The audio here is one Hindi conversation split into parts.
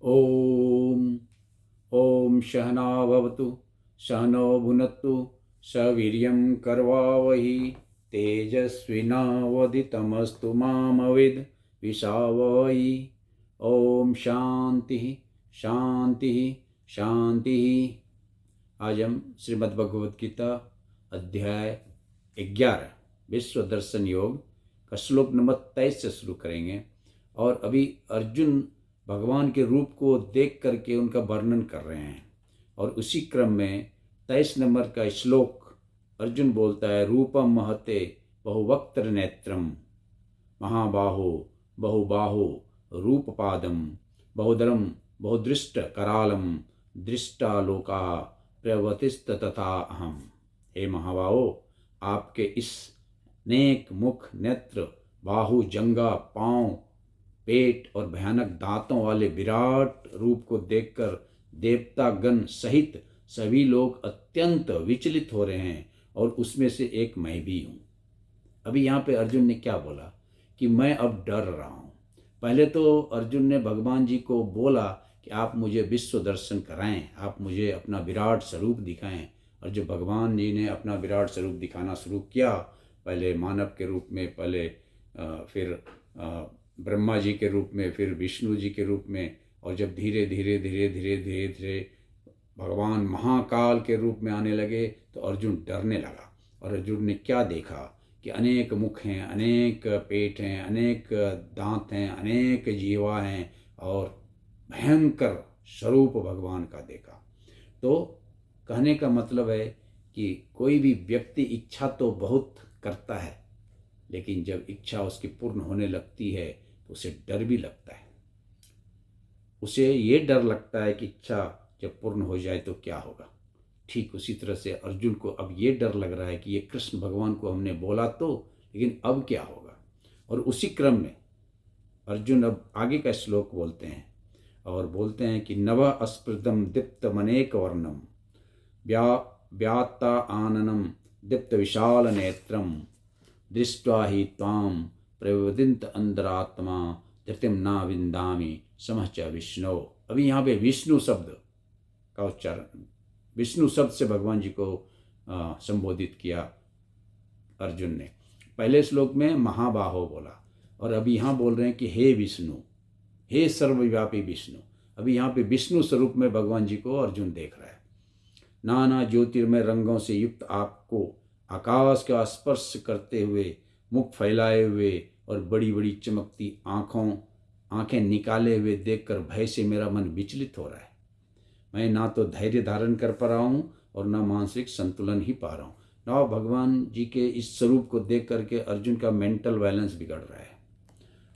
ॐ ॐ सहना भवतु सहनौ भुनक्तु सवीर्यं करवावहि तेजस्विनावधितमस्तु मामविद् विषावहि। ओम शांति शांति शांति। आज हम श्रीमद् भगवद गीता अध्याय 11 विश्व दर्शन योग का श्लोक नंबर 23 से शुरू करेंगे। और अभी अर्जुन भगवान के रूप को देख करके उनका वर्णन कर रहे हैं, और उसी क्रम में 23 नंबर का श्लोक अर्जुन बोलता है, रूपम महते बहुवक्त्र नेत्रम महाबाहो बहुबाहो रूपपादम बहुदरम बहुदृष्ट करालम दृष्टालोका प्रवतिस्त तथा अहम। हे महाबाहो, आपके इस नेक मुख नेत्र बाहु जंगा पांव पेट और भयानक दांतों वाले विराट रूप को देखकर देवता गण सहित सभी लोग अत्यंत विचलित हो रहे हैं, और उसमें से एक मैं भी हूँ। अभी यहाँ पे अर्जुन ने क्या बोला कि मैं अब डर रहा हूँ। पहले तो अर्जुन ने भगवान जी को बोला कि आप मुझे विश्व दर्शन कराएं, आप मुझे अपना विराट स्वरूप दिखाएं। और जब भगवान जी ने अपना विराट स्वरूप दिखाना शुरू किया, पहले मानव के रूप में, पहले फिर ब्रह्मा जी के रूप में, फिर विष्णु जी के रूप में, और जब धीरे धीरे धीरे धीरे धीरे धीरे भगवान महाकाल के रूप में आने लगे तो अर्जुन डरने लगा। और अर्जुन ने क्या देखा कि अनेक मुख हैं, अनेक पेट हैं, अनेक दांत हैं, अनेक जीवा हैं, और भयंकर स्वरूप भगवान का देखा। तो कहने का मतलब है कि कोई भी व्यक्ति इच्छा तो बहुत करता है, लेकिन जब इच्छा उसकी पूर्ण होने लगती है तो उसे डर भी लगता है। उसे ये डर लगता है कि इच्छा जब पूर्ण हो जाए तो क्या होगा। ठीक उसी तरह से अर्जुन को अब ये डर लग रहा है कि ये कृष्ण भगवान को हमने बोला तो, लेकिन अब क्या होगा। और उसी क्रम में अर्जुन अब आगे का श्लोक बोलते हैं, और बोलते हैं कि नव अस्पृदम दीप्त मनेक वर्णम व्यात्ता आननम दीप्त विशाल नेत्रम दृष्ट्वा ही त्वाम प्रवदिंत अंतरात्मा धृतिम ना विंदामि समश्च विष्णु। अभी यहाँ पे विष्णु शब्द का उच्चारण, विष्णु शब्द से भगवान जी को संबोधित किया अर्जुन ने। पहले श्लोक में महाबाहो बोला, और अभी यहाँ बोल रहे हैं कि हे विष्णु, हे सर्वव्यापी विष्णु। अभी यहाँ पे विष्णु स्वरूप में भगवान जी को अर्जुन देख रहा है। नाना ज्योतिर्मय रंगों से युक्त आपको आकाश का स्पर्श करते हुए, मुख फैलाए हुए और बड़ी बड़ी चमकती आंखें निकाले हुए देखकर भय से मेरा मन विचलित हो रहा है। मैं ना तो धैर्य धारण कर पा रहा हूँ और ना मानसिक संतुलन ही पा रहा हूँ। ना भगवान जी के इस स्वरूप को देख करके अर्जुन का मेंटल बैलेंस बिगड़ रहा है।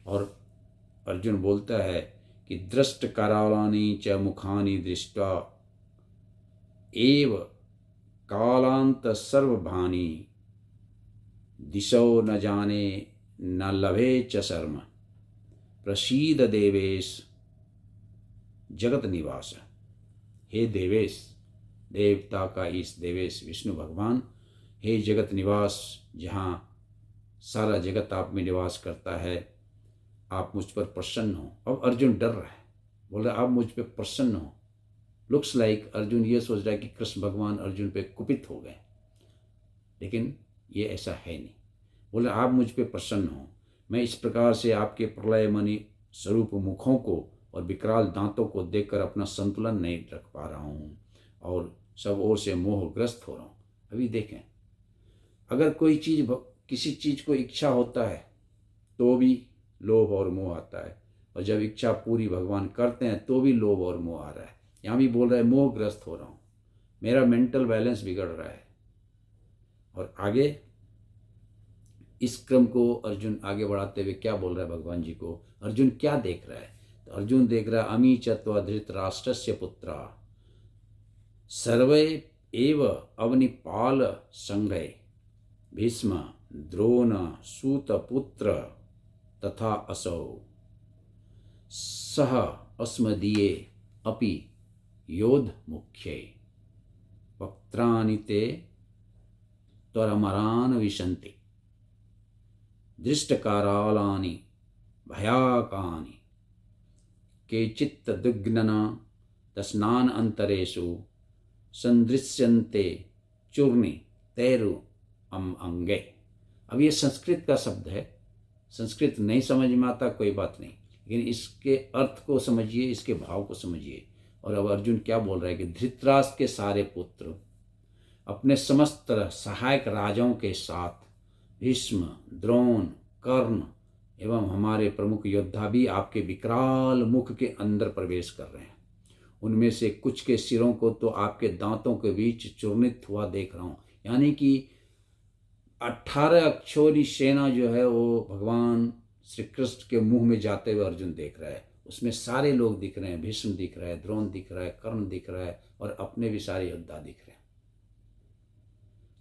और अर्जुन बोलता है कि दृष्ट करालानि च मुखानि दृष्ट्वा एव कालांत सर्वभानि दिशो न जाने न लभे च शर्म प्रसीद देवेश जगत निवास। हे देवेश, देवता का इस देवेश विष्णु भगवान, हे जगत निवास, जहाँ सारा जगत आप में निवास करता है, आप मुझ पर प्रसन्न हो। अब अर्जुन डर रहा है, बोल रहा है आप मुझ पर प्रसन्न हो। लुक्स लाइक अर्जुन ये सोच रहा है कि कृष्ण भगवान अर्जुन पे कुपित हो गए, लेकिन ये ऐसा है नहीं। बोल रहा आप मुझ पे प्रसन्न हो, मैं इस प्रकार से आपके प्रलयमणि स्वरूप मुखों को और विकराल दांतों को देखकर अपना संतुलन नहीं रख पा रहा हूँ, और सब ओर से मोहग्रस्त हो रहा हूँ। अभी देखें, अगर कोई चीज़, किसी चीज़ को इच्छा होता है तो भी लोभ और मोह आता है, और जब इच्छा पूरी भगवान करते हैं तो भी लोभ और मोह आ रहा है। यहाँ भी बोल रहा है मोहग्रस्त हो रहा हूँ, मेरा मेंटल बैलेंस बिगड़ रहा है। और आगे इस क्रम को अर्जुन आगे बढ़ाते हुए क्या बोल रहा है भगवान जी को। अर्जुन क्या देख रहा है, तो अर्जुन देख रहा है अमी चत्वा धृतराष्ट्रस्य पुत्रा सर्वे एव अवनिपाल संघे भीष्म द्रोण सूतपुत्र तथा असौ सह अस्मदीये अपि योध मुख्ये वक्त्राणि ते त्वरमरान् विशन्ति दृष्टकारालानि भयाकानि केचित् दुग्नन तस्नान अंतरेषु संदृश्यन्ते चूर्णि तैरु अंगे। अब ये संस्कृत का शब्द है, संस्कृत नहीं समझ में आता कोई बात नहीं, लेकिन इसके अर्थ को समझिए, इसके भाव को समझिए। और अब अर्जुन क्या बोल रहा है कि धृतराष्ट्र के सारे पुत्र अपने समस्त सहायक राजाओं के साथ भीष्म, द्रोण, कर्ण एवं हमारे प्रमुख योद्धा भी आपके विकराल मुख के अंदर प्रवेश कर रहे हैं। उनमें से कुछ के सिरों को तो आपके दांतों के बीच चूर्णित हुआ देख रहा हूँ। यानी कि 18 अक्षौरी सेना जो है वो भगवान श्री कृष्ण के मुंह में जाते हुए अर्जुन देख रहा है। उसमें सारे लोग दिख रहे हैं, भीष्म दिख रहा है, द्रोण दिख रहा है, कर्ण दिख रहा है और अपने भी सारे योद्धा दिख रहे हैं।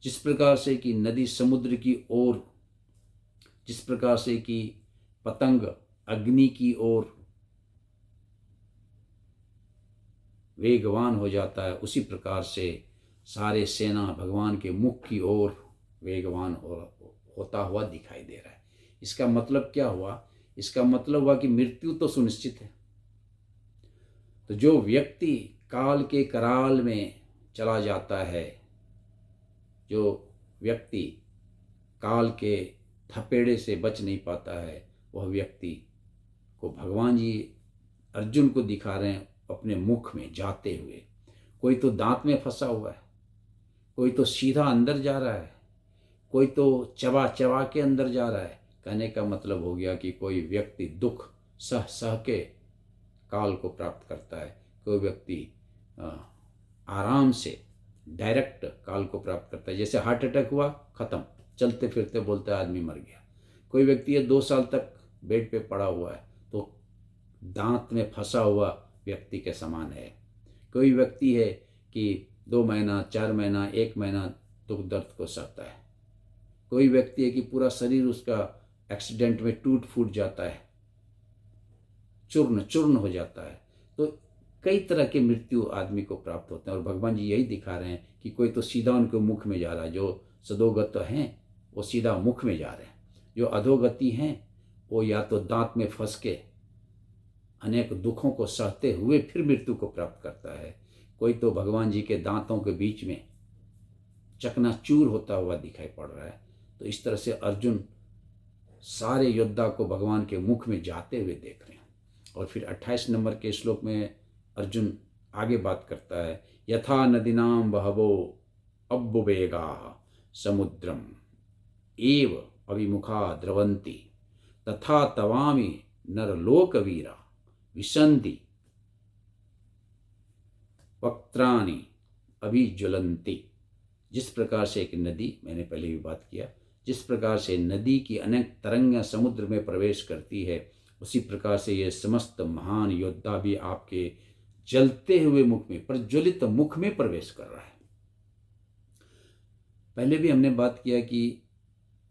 जिस प्रकार से कि नदी समुद्र की ओर, जिस प्रकार से कि पतंग अग्नि की ओर वेगवान हो जाता है, उसी प्रकार से सारे सेना भगवान के मुख की ओर वेगवान होता हुआ दिखाई दे रहा है। इसका मतलब क्या हुआ? इसका मतलब हुआ कि मृत्यु तो सुनिश्चित है। तो जो व्यक्ति काल के कराल में चला जाता है, जो व्यक्ति काल के थपेड़े से बच नहीं पाता है, वह व्यक्ति को भगवान जी अर्जुन को दिखा रहे हैं अपने मुख में जाते हुए। कोई तो दांत में फंसा हुआ है, कोई तो सीधा अंदर जा रहा है, कोई तो चबा चबा के अंदर जा रहा है। कहने का मतलब हो गया कि कोई व्यक्ति दुख सह सह के काल को प्राप्त करता है, कोई व्यक्ति आराम से डायरेक्ट काल को प्राप्त करता है। जैसे हार्ट अटैक हुआ, खत्म, चलते फिरते बोलते आदमी मर गया। कोई व्यक्ति है 2 साल तक बेड पे पड़ा हुआ है, तो दांत में फंसा हुआ व्यक्ति के समान है। कोई व्यक्ति है कि 2 महीना, 4 महीना, 1 महीना दुख दर्द को सहता है। कोई व्यक्ति है कि पूरा शरीर उसका एक्सीडेंट में टूट फूट जाता है, चूर्ण चूर्ण हो जाता है। तो कई तरह के मृत्यु आदमी को प्राप्त होते हैं और भगवान जी यही दिखा रहे हैं कि कोई तो सीधा उनके मुख में जा रहा है। जो सदोगत हैं वो सीधा मुख में जा रहे हैं, जो अधोगति हैं वो या तो दांत में फंस के अनेक दुखों को सहते हुए फिर मृत्यु को प्राप्त करता है। कोई तो भगवान जी के दांतों के बीच में चकनाचूर होता हुआ दिखाई पड़ रहा है। तो इस तरह से अर्जुन सारे योद्धा को भगवान के मुख में जाते हुए देख रहे हैं। और फिर 28 नंबर के श्लोक में अर्जुन आगे बात करता है, यथा नदीनां बहवो अब्बुवेगा समुद्रम एव अभिमुखा द्रवंती तथा तवामि नरलोकवीरा विशन्ति वक्त्राणि अभिज्वलन्ति। जिस प्रकार से एक नदी, मैंने पहले भी बात किया, जिस प्रकार से नदी की अनेक तरंगें समुद्र में प्रवेश करती है, उसी प्रकार से ये समस्त महान योद्धा भी आपके जलते हुए मुख में, प्रज्वलित मुख में प्रवेश कर रहा है। पहले भी हमने बात किया कि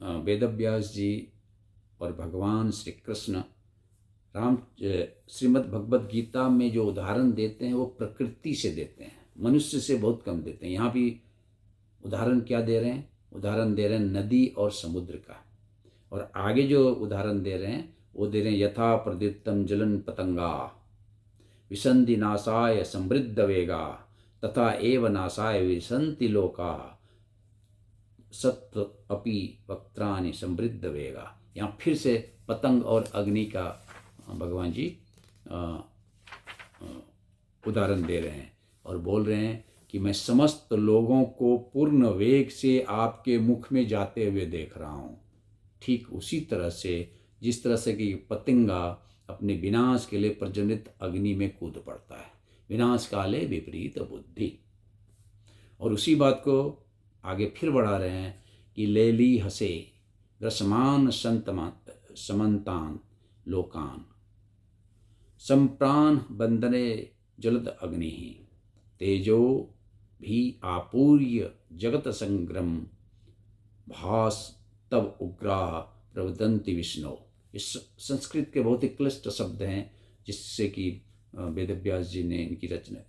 वेदव्यास जी और भगवान श्री कृष्ण श्रीमद् भगवद गीता में जो उदाहरण देते हैं वो प्रकृति से देते हैं, मनुष्य से बहुत कम देते हैं। यहाँ भी उदाहरण क्या दे रहे हैं? उदाहरण दे रहे हैं नदी और समुद्र का। और आगे जो उदाहरण दे रहे हैं वो दे रहे हैं, यथा प्रदीप्तम जलन पतंगा विसंधि नाशाय समृद्ध वेगा तथा एव नाशाय विसंति लोका सत्व अपि वक्त्राणि समृद्ध वेगा। यहाँ फिर से पतंग और अग्नि का भगवान जी उदाहरण दे रहे हैं और बोल रहे हैं कि मैं समस्त लोगों को पूर्ण वेग से आपके मुख में जाते हुए देख रहा हूँ। ठीक उसी तरह से जिस तरह से कि पतंगा अपने विनाश के लिए प्रज्वलित अग्नि में कूद पड़ता है, विनाश काले विपरीत बुद्धि। और उसी बात को आगे फिर बढ़ा रहे हैं कि लेली हसे ग्रसमान समन्तान लोकान संप्राण बंदने जलद अग्नि तेजो भी आपूर्य जगत संग्रम भास तब उग्रा प्रवदंति विष्णु। इस संस्कृत के बहुत ही क्लिष्ट शब्द हैं जिससे कि वेदव्यास जी ने इनकी रचना,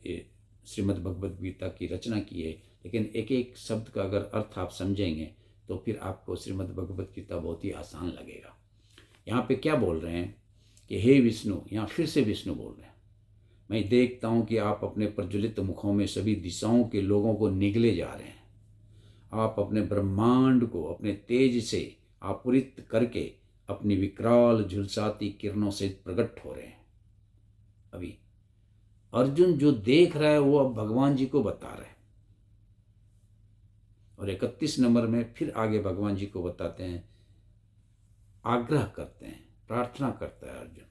श्रीमद् भगवद गीता की रचना की है। लेकिन एक एक शब्द का अगर अर्थ आप समझेंगे तो फिर आपको श्रीमद् भगवद गीता बहुत ही आसान लगेगा। यहाँ पे क्या बोल रहे हैं कि हे विष्णु, यहाँ फिर से विष्णु बोल रहे हैं, मैं देखता हूँ कि आप अपने प्रज्वलित मुखों में सभी दिशाओं के लोगों को निगले जा रहे हैं। आप अपने ब्रह्मांड को अपने तेज से आपूरित करके अपनी विकराल झुलसाती किरणों से प्रकट हो रहे हैं। अभी अर्जुन जो देख रहा है वो अब भगवान जी को बता रहा है। और 31 नंबर में फिर आगे भगवान जी को बताते हैं, आग्रह करते हैं, प्रार्थना करता है अर्जुन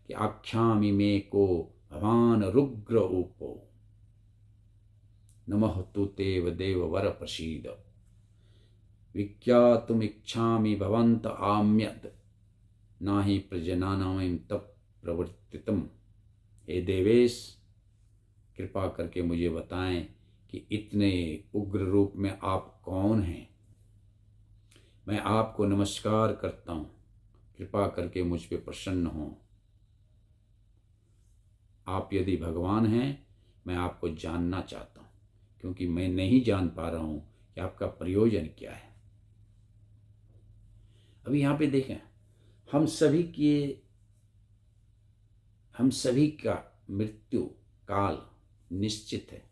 कि आख्यामि मे को भवान रुग्र उपो नमः तु तेव देव वर प्रसीद विज्ञातुम इच्छामि भवंत आम्यत नाहि प्रजनानाम तप प्रवर्तितम। हे देवेश, कृपा करके मुझे बताएं कि इतने उग्र रूप में आप कौन हैं। मैं आपको नमस्कार करता हूँ, कृपा करके मुझ पे प्रसन्न हों। आप यदि भगवान हैं, मैं आपको जानना चाहता हूँ, क्योंकि मैं नहीं जान पा रहा हूँ कि आपका प्रयोजन क्या है। अभी यहाँ पे देखें, हम सभी का मृत्यु काल निश्चित है,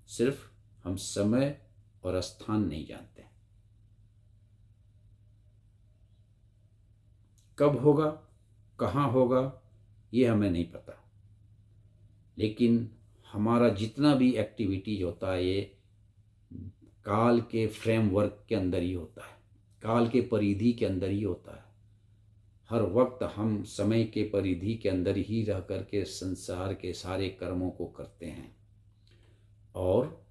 सिर्फ हम समय और स्थान नहीं जानते। कब होगा, कहाँ होगा, ये हमें नहीं पता, लेकिन हमारा जितना भी एक्टिविटीज होता है ये काल के फ्रेमवर्क के अंदर ही होता है, काल के परिधि के अंदर ही होता है। हर वक्त हम समय के परिधि के अंदर ही रह करके संसार के सारे कर्मों को करते हैं। और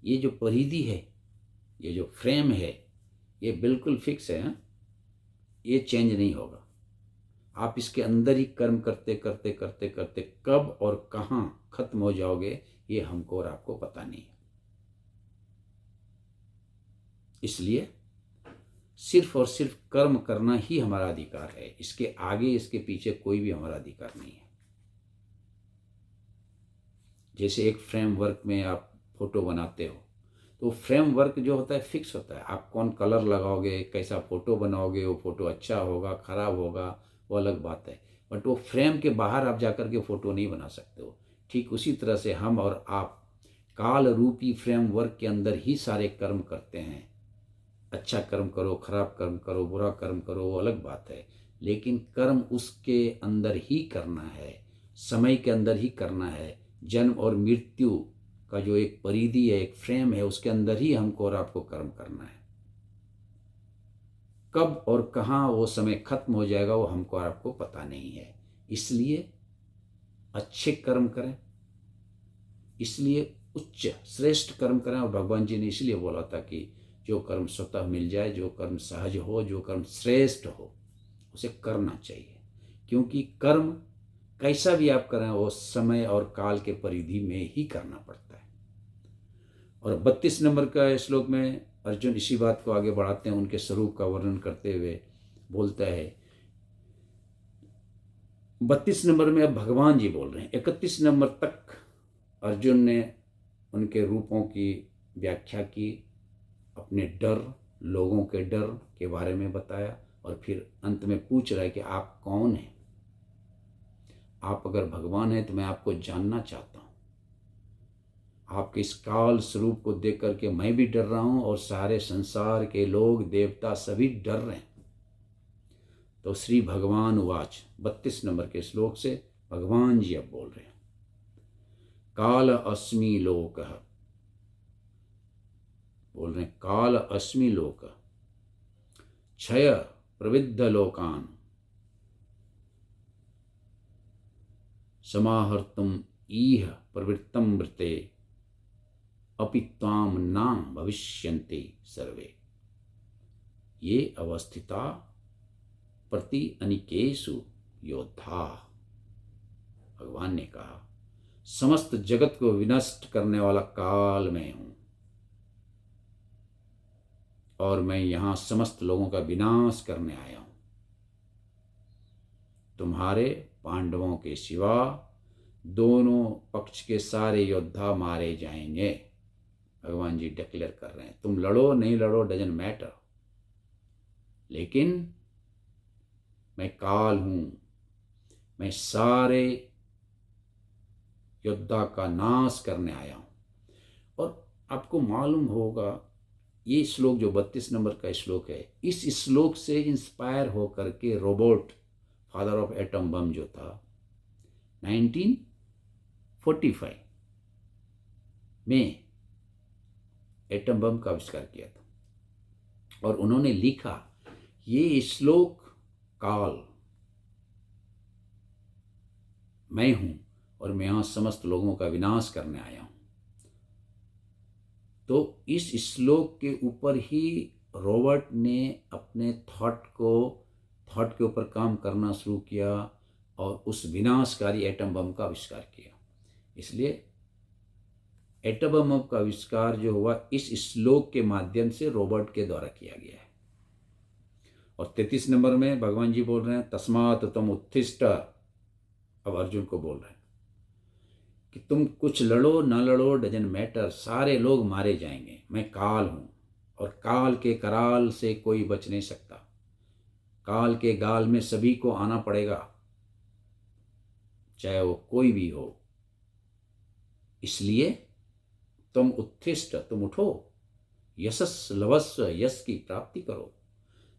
ये जो परिधि है, ये जो फ्रेम है, ये बिल्कुल फिक्स है, ये चेंज नहीं होगा। आप इसके अंदर ही कर्म करते करते करते करते कब और कहाँ खत्म हो जाओगे, ये हमको और आपको पता नहीं है। इसलिए सिर्फ और सिर्फ कर्म करना ही हमारा अधिकार है, इसके आगे इसके पीछे कोई भी हमारा अधिकार नहीं है। जैसे एक फ्रेमवर्क में आप फोटो बनाते हो, तो फ्रेमवर्क जो होता है फिक्स होता है। आप कौन कलर लगाओगे, कैसा फोटो बनाओगे, वो फोटो अच्छा होगा खराब होगा वो अलग बात है, बट वो फ्रेम के बाहर आप जाकर के फोटो नहीं बना सकते हो। ठीक उसी तरह से हम और आप काल रूपी फ्रेमवर्क के अंदर ही सारे कर्म करते हैं। अच्छा कर्म करो, खराब कर्म करो, बुरा कर्म करो, वो अलग बात है, लेकिन कर्म उसके अंदर ही करना है, समय के अंदर ही करना है। जन्म और मृत्यु का जो एक परिधि है, एक फ्रेम है, उसके अंदर ही हमको और आपको कर्म करना है। कब और कहाँ वो समय खत्म हो जाएगा वो हमको और आपको पता नहीं है। इसलिए अच्छे कर्म करें, इसलिए उच्च श्रेष्ठ कर्म करें। और भगवान जी ने इसलिए बोला था कि जो कर्म स्वतः मिल जाए, जो कर्म सहज हो, जो कर्म श्रेष्ठ हो, उसे करना चाहिए। क्योंकि कर्म कैसा भी आप करें वो समय और काल के परिधि में ही करना पड़ता है। और 32 नंबर का श्लोक में अर्जुन इसी बात को आगे बढ़ाते हैं, उनके स्वरूप का वर्णन करते हुए बोलता है। 32 नंबर में अब भगवान जी बोल रहे हैं। 31 नंबर तक अर्जुन ने उनके रूपों की व्याख्या की, अपने डर, लोगों के डर के बारे में बताया, और फिर अंत में पूछ रहा है कि आप कौन हैं। आप अगर भगवान हैं तो मैं आपको जानना चाहता हूँ। आपके इस काल स्वरूप को देख करके मैं भी डर रहा हूँ और सारे संसार के लोग, देवता सभी डर रहे हैं। तो श्री भगवान उवाच, 32 नंबर के श्लोक से भगवान जी अब बोल रहे हैं। काल अस्मि लोकः, बोल रहे हैं काल अस्मि लोक क्षय प्रविद्ध लोकान समाहर्तुम ईह प्रवृत्तम वृते अपि त्वाम नाम भविष्यन्ति सर्वे। ये अवस्थिता प्रति अनिकेषु योद्धा। भगवान ने कहा, समस्त जगत को विनष्ट करने वाला काल मैं हूं, और मैं यहां समस्त लोगों का विनाश करने आया हूं। तुम्हारे पांडवों के सिवा दोनों पक्ष के सारे योद्धा मारे जाएंगे। भगवान जी डिक्लेयर कर रहे हैं, तुम लड़ो नहीं लड़ो डजंट मैटर, लेकिन मैं काल हूं, मैं सारे योद्धा का नाश करने आया हूँ। और आपको मालूम होगा ये श्लोक जो 32 नंबर का श्लोक है, इस श्लोक से इंस्पायर होकर के robot, father of atom bomb जो था, 1945 में एटम बम का आविष्कार किया था। और उन्होंने लिखा ये श्लोक काल मैं हूं और मैं यहां समस्त लोगों का विनाश करने आया हूं। तो इस श्लोक के ऊपर ही रॉबर्ट ने अपने थॉट के ऊपर काम करना शुरू किया और उस विनाशकारी एटम बम का आविष्कार किया। इसलिए एटम बम का आविष्कार जो हुआ इस श्लोक के माध्यम से रॉबर्ट के द्वारा किया गया है। और 33 नंबर में भगवान जी बोल रहे हैं तस्मात् त्वम् उत्तिष्ठ। अब अर्जुन को बोल रहे हैं कि तुम कुछ लड़ो ना लड़ो, डजन मैटर, सारे लोग मारे जाएंगे। मैं काल हूं और काल के कराल से कोई बच नहीं सकता। काल के गाल में सभी को आना पड़ेगा, चाहे वो कोई भी हो। इसलिए तुम उत्तिष्ठ, तुम उठो, यशस् लभस्व, यश की प्राप्ति करो,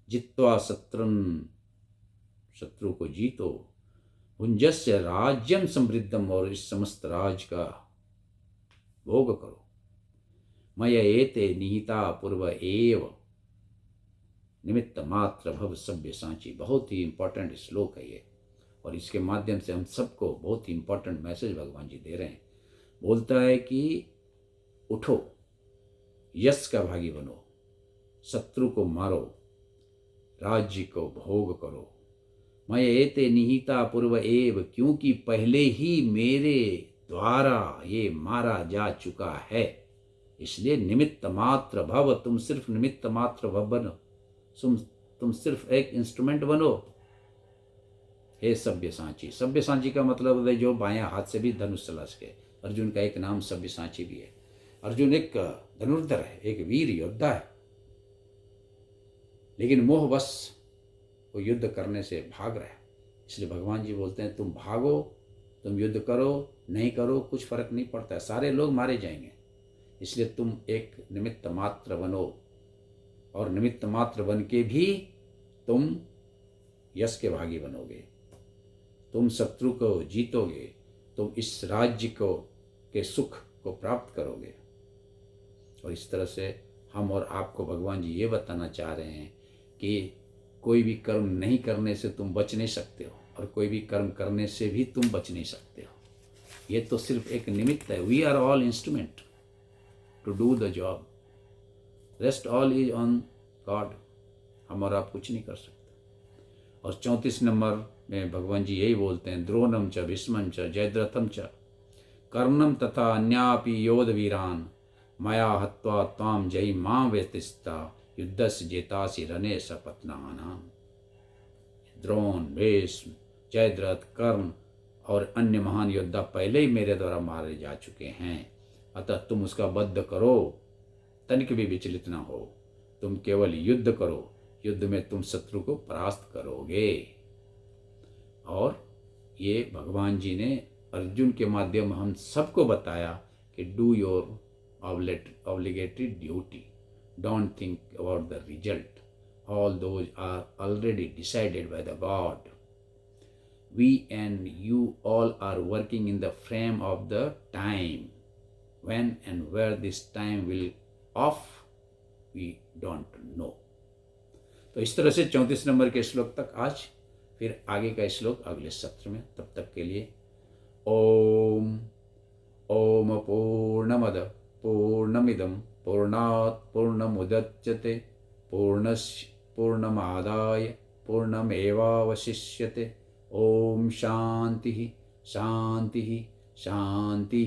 जित्वा शत्रुन, शत्रु को जीतो, भुंजस्य राज्यम समृद्धम, और इस समस्त राज का भोग करो। मय एते निहिता पूर्व एव निमित्त मात्र भव सभ्य सांची। बहुत ही इंपॉर्टेंट श्लोक है ये, और इसके माध्यम से हम सबको बहुत ही इंपॉर्टेंट मैसेज भगवान जी दे रहे हैं। बोलता है कि उठो, यश का भागी बनो, शत्रु को मारो, राज्य को भोग करो। मैं एते निहिता पूर्व एव, क्योंकि पहले ही मेरे द्वारा ये मारा जा चुका है। इसलिए निमित्त मात्र भव, तुम सिर्फ निमित्त मात्र भव बनो, तुम सिर्फ एक इंस्ट्रूमेंट बनो। हे सभ्य सांची। सभ्य सांची का मतलब है जो बायां हाथ से भी धनुष चला सके। अर्जुन का एक नाम सभ्य सांची भी है। अर्जुन एक धनुर्धर है, एक वीर योद्धा है, लेकिन मोहवश वो युद्ध करने से भाग रहा है। इसलिए भगवान जी बोलते हैं तुम भागो, तुम युद्ध करो, नहीं करो, कुछ फर्क नहीं पड़ता, सारे लोग मारे जाएंगे। इसलिए तुम एक निमित्त मात्र बनो, और निमित्त मात्र बन के भी तुम यश के भागी बनोगे, तुम शत्रु को जीतोगे, तुम इस राज्य को के सुख को प्राप्त करोगे। और इस तरह से हम और आपको भगवान जी ये बताना चाह रहे हैं कि कोई भी कर्म नहीं करने से तुम बच नहीं सकते हो, और कोई भी कर्म करने से भी तुम बच नहीं सकते हो। ये तो सिर्फ एक निमित्त है। We are all instrument to do the job, rest all is on God. हम और आप कुछ नहीं कर सकते। और 34 नंबर में भगवान जी यही बोलते हैं द्रोणम च भीष्मं च जयद्रथम च कर्णम तथा अन्यापि योध वीरान मया हत्वा त्वाम जयी मां व्यतिस्ता युद्धस्य जेतासि रणे सपत्नानाम। द्रोण, भीष्म, जयद्रथ, कर्ण और अन्य महान योद्धा पहले ही मेरे द्वारा मारे जा चुके हैं, अतः तुम उसका वध करो, तनिक भी विचलित ना हो। तुम केवल युद्ध करो, युद्ध में तुम शत्रु को परास्त करोगे। और ये भगवान जी ने अर्जुन के माध्यम हम सबको बताया कि do your obligatory duty, don't think about the result, all those are already decided by the God. We and you all are working in the frame of the time. When and where this time will off, we don't know. तो इस तरह से 34 नंबर के श्लोक तक आज, फिर आगे का श्लोक अगले सत्र में। तब तक के लिए ओम पूर्णमद पूर्णमिदं पूर्णात् पूर्णमुदच्यते पूर्णमादाय पूर्णमेवावशिष्यते। ओम शांति शांति शांति।